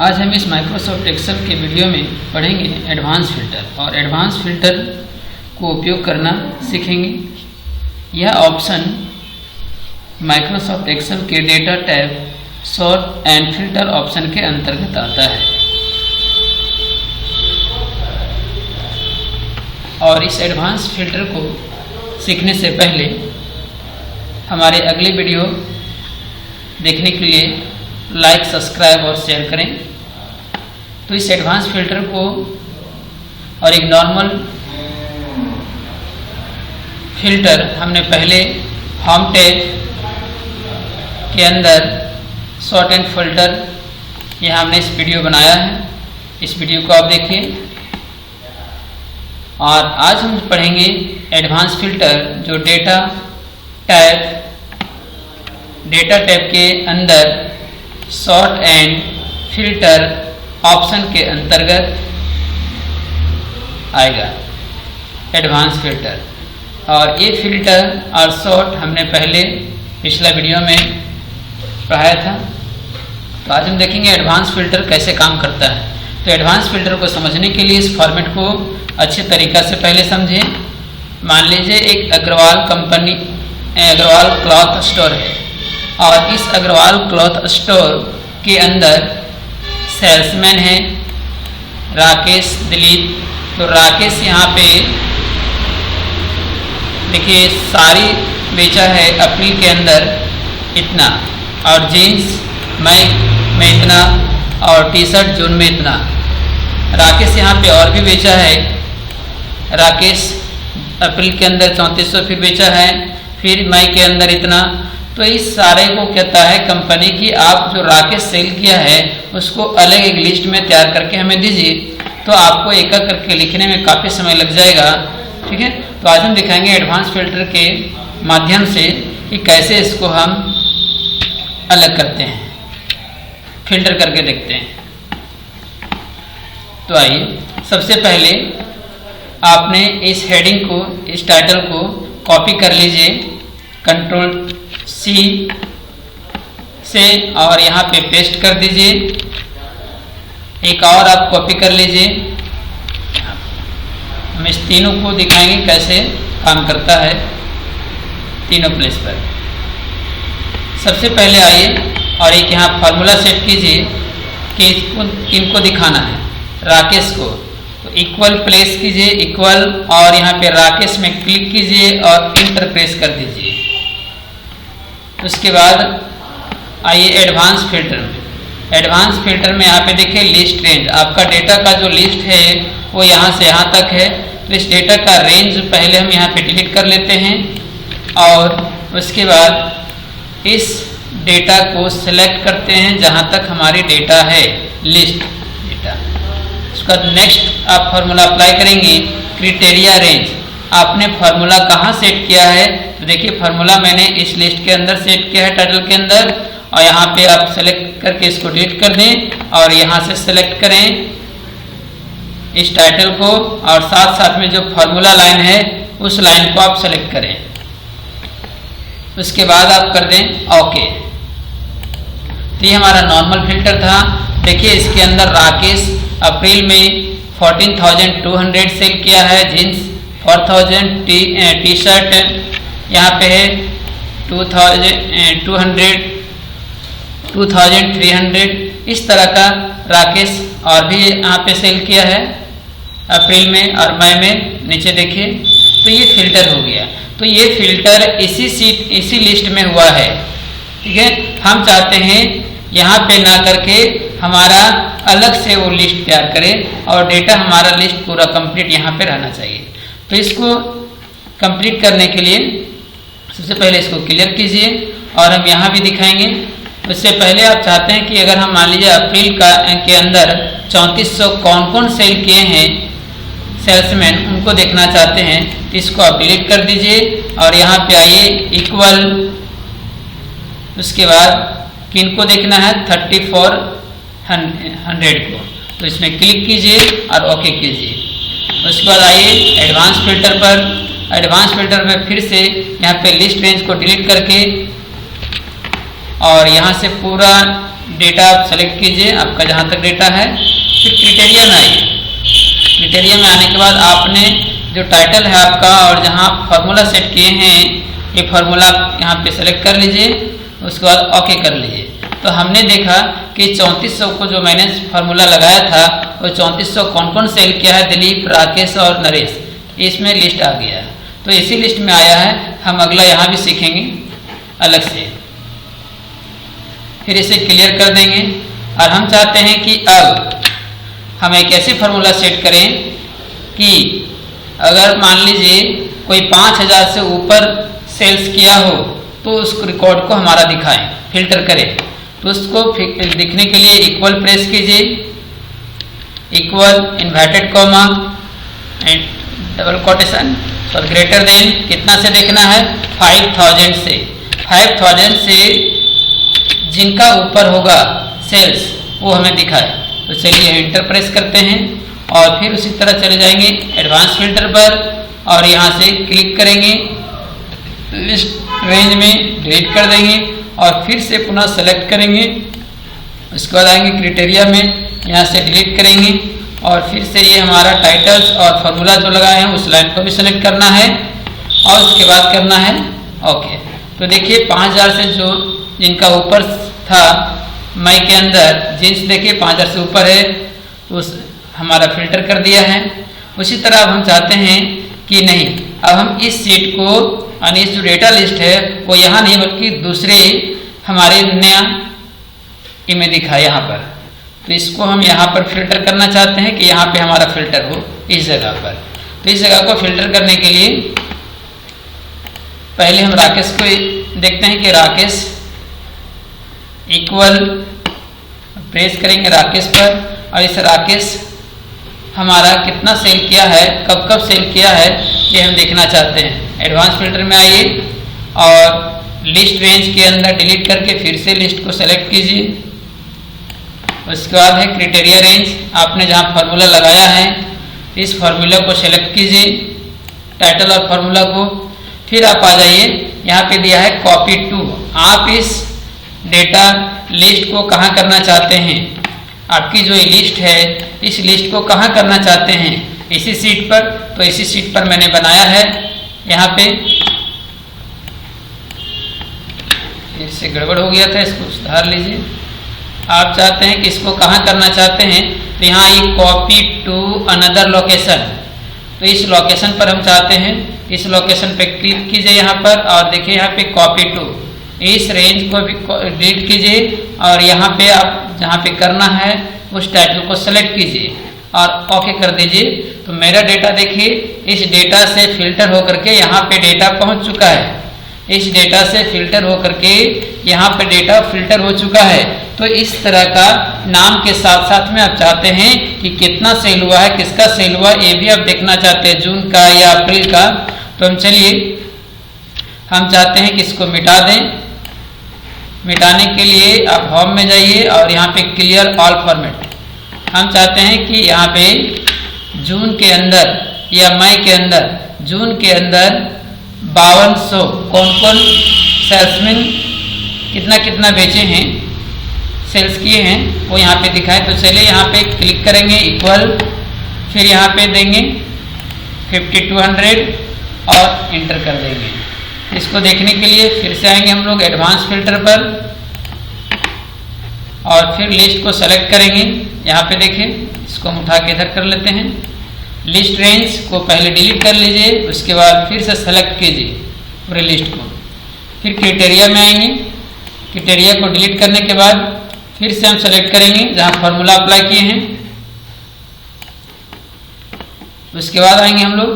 आज हम इस माइक्रोसॉफ्ट एक्सेल के वीडियो में पढ़ेंगे एडवांस फिल्टर और एडवांस फिल्टर को उपयोग करना सीखेंगे। यह ऑप्शन माइक्रोसॉफ्ट एक्सेल के data tab sort and filter option के अंतर्गत आता है। और इस एडवांस फिल्टर को सीखने से पहले हमारे अगले वीडियो देखने के लिए लाइक, सब्सक्राइब और शेयर करें। तो इस एडवांस फिल्टर को और एक नॉर्मल फिल्टर हमने पहले होम टैब के अंदर सॉर्ट एंड फिल्टर यहाँ हमने इस वीडियो बनाया है। इस वीडियो को आप देखिए। और आज हम पढ़ेंगे एडवांस फिल्टर जो डेटा टैब के अंदर सॉर्ट एंड फिल्टर ऑप्शन के अंतर्गत आएगा एडवांस फिल्टर। और ये फिल्टर और सॉर्ट हमने पहले पिछला वीडियो में पढ़ाया था। तो आज हम देखेंगे एडवांस फिल्टर कैसे काम करता है। तो एडवांस फिल्टर को समझने के लिए इस फॉर्मेट को अच्छे तरीक़ा से पहले समझें। मान लीजिए एक Agarwal company Agarwal cloth store है और इस अग्रवाल क्लॉथ स्टोर के अंदर सेल्समैन है राकेश, दिलीप। तो राकेश यहाँ पे देखिए साड़ी बेचा है अप्रैल के अंदर इतना, और जीन्स मई में इतना, और टी शर्ट जून में इतना। राकेश यहाँ पे और भी बेचा है। राकेश अप्रैल के अंदर 3400 फिर बेचा है, फिर मई के अंदर इतना। तो इस सारे को कहता है कंपनी की आप जो राकेश सेल किया है उसको अलग एक लिस्ट में तैयार करके हमें दीजिए। तो आपको एक एक करके लिखने में काफ़ी समय लग जाएगा। ठीक है। तो आज हम दिखाएंगे एडवांस फिल्टर के माध्यम से कि कैसे इसको हम अलग करते हैं, फिल्टर करके देखते हैं। तो आइए, सबसे पहले आपने इस हेडिंग को, इस टाइटल को कॉपी कर लीजिए कंट्रोल C से और यहाँ पे पेस्ट कर दीजिए। एक और आप कॉपी कर लीजिए। हम इस तीनों को दिखाएंगे कैसे काम करता है तीनों प्लेस पर। सबसे पहले आइए और एक यहाँ फार्मूला सेट कीजिए कि किनको दिखाना है। राकेश को तो इक्वल प्लेस कीजिए, इक्वल, और यहाँ पे राकेश में क्लिक कीजिए और इंटर प्रेस कर दीजिए। उसके बाद आइए एडवांस फिल्टर में। एडवांस फिल्टर में यहाँ पे देखिए लिस्ट रेंज, आपका डेटा का जो लिस्ट है वो यहाँ से यहाँ तक है। तो इस डेटा का रेंज पहले हम यहाँ पे डिलीट कर लेते हैं और उसके बाद इस डेटा को सिलेक्ट करते हैं जहाँ तक हमारी डेटा है, लिस्ट डेटा। उसका नेक्स्ट आप फार्मूला अप्लाई करेंगे क्राइटेरिया रेंज। आपने फार्मूला कहाँ सेट किया है? तो देखिए फार्मूला मैंने इस लिस्ट के अंदर सेट किया है, टाइटल के अंदर। और यहाँ पे आप सेलेक्ट करके इसको डिलीट कर दें और यहाँ से सेलेक्ट करें इस टाइटल को, और साथ साथ में जो फार्मूला लाइन है उस लाइन को आप सेलेक्ट करें। उसके बाद आप कर दें ओके। तो ये हमारा नॉर्मल फिल्टर था। देखिए इसके अंदर राकेश अप्रैल में 14,200 सेल किया है, जीन्स 4,000, टी शर्ट यहाँ पे है 2,300। इस तरह का राकेश और भी यहाँ पे सेल किया है अप्रैल में और मई में। नीचे देखिए, तो ये फिल्टर हो गया। तो ये फिल्टर इसी लिस्ट में हुआ है। ठीक है। हम चाहते हैं यहाँ पे ना करके हमारा अलग से वो लिस्ट तैयार करें और डेटा हमारा लिस्ट पूरा कंप्लीट यहाँ पे रहना चाहिए। तो इसको कंप्लीट करने के लिए सबसे पहले इसको क्लियर कीजिए और हम यहाँ भी दिखाएंगे। उससे पहले आप चाहते हैं कि अगर हम मान लीजिए अप्रैल के अंदर 3400 कौन कौन सेल किए हैं सेल्समैन, उनको देखना चाहते हैं, तो इसको आप डिलीट कर दीजिए और यहाँ पे आइए इक्वल। उसके बाद किनको देखना है 3400 को, तो इसमें क्लिक कीजिए और ओके कीजिए। उसके बाद आइए एडवांस फिल्टर पर। एडवांस फिल्टर में फिर से यहाँ पे लिस्ट रेंज को डिलीट करके और यहाँ से पूरा डेटा आप सेलेक्ट कीजिए, आपका जहाँ तक डेटा है। फिर क्राइटेरिया में आइए। क्राइटेरिया में आने के बाद आपने जो टाइटल है आपका और जहाँ फार्मूला सेट किए हैं ये फार्मूला यहाँ पे सेलेक्ट कर लीजिए, उसके बाद ओके कर लीजिए। तो हमने देखा कि 3400 को जो मैंने फार्मूला लगाया था वो 3400 कौन कौन सेल किया है, दिलीप, राकेश और नरेश, इसमें लिस्ट आ गया। तो इसी लिस्ट में आया है। हम अगला यहाँ भी सीखेंगे अलग से, फिर इसे क्लियर कर देंगे। और हम चाहते हैं कि अब हम एक ऐसे फार्मूला सेट करें कि अगर मान लीजिए कोई 5000 से ऊपर सेल्स किया हो तो उस रिकॉर्ड को हमारा दिखाएं, फिल्टर करें। तो उसको दिखने के लिए इक्वल प्रेस कीजिए, equal inverted comma and double quotation और ग्रेटर देन कितना से देखना है 5000 से। 5000 से जिनका ऊपर होगा सेल्स वो हमें दिखाए। तो चलिए इंटर प्रेस करते हैं और फिर उसी तरह चले जाएंगे एडवांस फिल्टर पर और यहाँ से क्लिक करेंगे, लिस्ट रेंज में डिलीट कर देंगे और फिर से पुनः सेलेक्ट करेंगे। उसके बाद आएंगे क्राइटेरिया में, यहाँ से डिलीट करेंगे और फिर से ये हमारा टाइटल्स और फार्मूला जो लगाए हैं उस लाइन को भी सेलेक्ट करना है और उसके बाद करना है ओके। तो देखिए 5000 से जो जिनका ऊपर था मई के अंदर, जींस देखिए 5000 से ऊपर है, उस हमारा फिल्टर कर दिया है। उसी तरह अब हम चाहते हैं कि नहीं, अब हम इस सीट को यानी जो डेटा लिस्ट है वो यहाँ नहीं बल्कि दूसरे हमारे नया में दिखाए यहाँ पर। तो इसको हम यहाँ पर फिल्टर करना चाहते हैं कि यहाँ पे हमारा फिल्टर हो इस जगह पर। तो इस जगह को फिल्टर करने के लिए पहले हम राकेश को देखते हैं कि राकेश इक्वल प्रेस करेंगे राकेश पर और इस राकेश हमारा कितना सेल किया है, कब कब सेल किया है ये हम देखना चाहते हैं। एडवांस फिल्टर में आइए और लिस्ट रेंज के अंदर डिलीट करके फिर से लिस्ट को सेलेक्ट कीजिए। उसके बाद है क्राइटेरिया रेंज, आपने जहाँ फार्मूला लगाया है इस फार्मूला को सेलेक्ट कीजिए, टाइटल और फार्मूला को। फिर आप आ जाइए, यहाँ पे दिया है कॉपी टू। आप इस डेटा लिस्ट को कहाँ करना चाहते हैं, आपकी जो ये लिस्ट है इस लिस्ट को कहाँ करना चाहते हैं, इसी सीट पर। तो इसी सीट पर मैंने बनाया है। यहाँ पे इससे गड़बड़ हो गया था, इसको सुधार लीजिए। आप चाहते हैं कि इसको कहाँ करना चाहते हैं, तो यहाँ ये कॉपी टू अनदर लोकेशन। तो इस लोकेशन पर हम चाहते हैं, इस लोकेशन पे क्लिक कीजिए यहाँ पर और देखिए यहाँ पे कॉपी टू, इस रेंज को भी डिलीट कीजिए और यहाँ पे आप जहाँ पे करना है उस टाइटल को सेलेक्ट कीजिए और ओके कर दीजिए। तो मेरा डेटा देखिए इस डेटा से फिल्टर होकर के यहाँ पे डेटा पहुँच चुका है। इस डेटा से फिल्टर होकर के यहाँ पे डेटा फिल्टर हो चुका है। तो इस तरह का नाम के साथ साथ में आप चाहते हैं कि कितना सेल हुआ है, किसका सेल हुआ, ये भी आप देखना चाहते हैं, जून का या अप्रैल का। तो हम चलिए हम चाहते हैं कि इसको मिटा दें। मिटाने के लिए आप होम में जाइए और यहाँ पे क्लियर ऑल फॉर्मेट। हम चाहते हैं कि यहाँ पे जून के अंदर या मई के अंदर, जून के अंदर 5200 कौन कौन सेल्समैन कितना कितना बेचे हैं, सेल्स किए हैं, वो यहाँ पे दिखाएं। तो चलिए यहाँ पे क्लिक करेंगे इक्वल, फिर यहाँ पे देंगे 5200 और इंटर कर देंगे। इसको देखने के लिए फिर से आएंगे हम लोग एडवांस फिल्टर पर और फिर लिस्ट को सेलेक्ट करेंगे। यहाँ पे देखिए इसको हम उठा के इधर कर लेते हैं। लिस्ट रेंज को पहले डिलीट कर लीजिए, उसके बाद फिर से सेलेक्ट कीजिए पूरे लिस्ट को। फिर क्राइटेरिया में आएंगे, क्राइटेरिया को डिलीट करने के बाद फिर से हम सेलेक्ट करेंगे जहाँ फार्मूला अप्लाई किए हैं। उसके बाद आएंगे हम लोग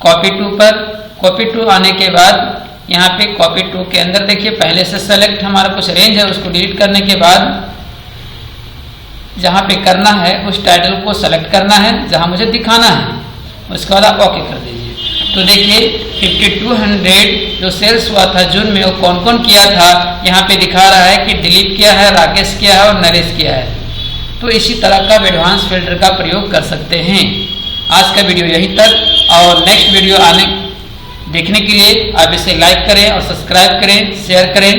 कॉपी टू पर। कॉपी टू आने के बाद यहाँ पे कॉपी टू के अंदर देखिए पहले से सेलेक्ट हमारा कुछ रेंज है, उसको डिलीट करने के बाद जहाँ पे करना है उस टाइटल को सेलेक्ट करना है जहाँ मुझे दिखाना है, उसके बाद आप ओके कर दीजिए। तो देखिए 5200 जो सेल्स हुआ था जून में वो कौन कौन किया था यहाँ पे दिखा रहा है कि दिलीप किया है, राकेश किया है और नरेश किया है। तो इसी तरह का एडवांस फिल्टर का प्रयोग कर सकते हैं। आज का वीडियो यहीं तक और नेक्स्ट वीडियो देखने के लिए आप इसे लाइक करें और सब्सक्राइब करें, शेयर करें।